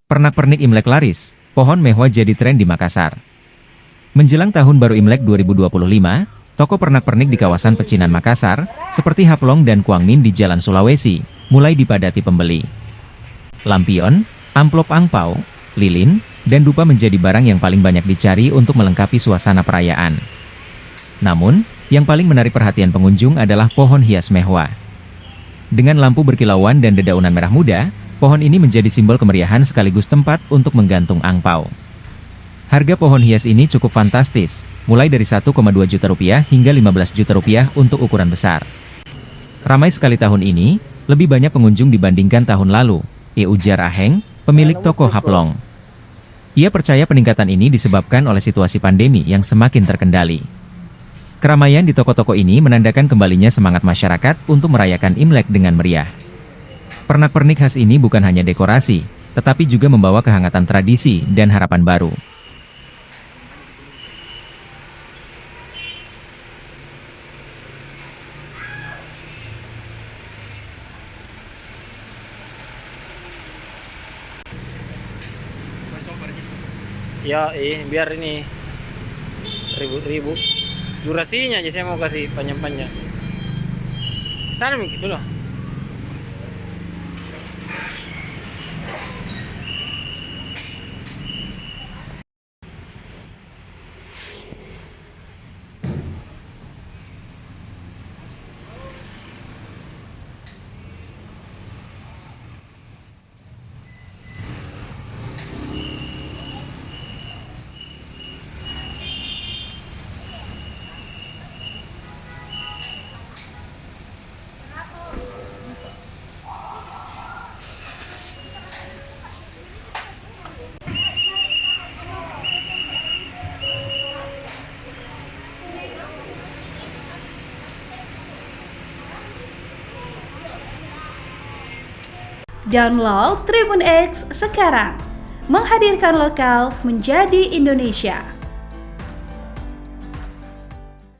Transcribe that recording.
Pernak-pernik Imlek laris, pohon mehwa jadi tren di Makassar. Menjelang tahun baru Imlek 2025, toko pernak-pernik di kawasan Pecinan Makassar, seperti Haplong dan Kuangmin di Jalan Sulawesi, mulai dipadati pembeli. Lampion, amplop angpau, lilin, dan dupa menjadi barang yang paling banyak dicari untuk melengkapi suasana perayaan. Namun, yang paling menarik perhatian pengunjung adalah pohon hias mehwa. Dengan lampu berkilauan dan dedaunan merah muda, pohon ini menjadi simbol kemeriahan sekaligus tempat untuk menggantung angpau. Harga pohon hias ini cukup fantastis, mulai dari 1,2 juta rupiah hingga 15 juta rupiah untuk ukuran besar. Ramai sekali tahun ini, lebih banyak pengunjung dibandingkan tahun lalu, ujar Aheng, pemilik toko Haplong. Ia percaya peningkatan ini disebabkan oleh situasi pandemi yang semakin terkendali. Keramaian di toko-toko ini menandakan kembalinya semangat masyarakat untuk merayakan Imlek dengan meriah. Pernak-pernik khas ini bukan hanya dekorasi, tetapi juga membawa kehangatan tradisi dan harapan baru. Ya, biar ini ribu-ribu. Durasinya aja saya mau kasih panjang-panjang. Sana gitu loh. Download Tribun X sekarang, menghadirkan lokal menjadi Indonesia.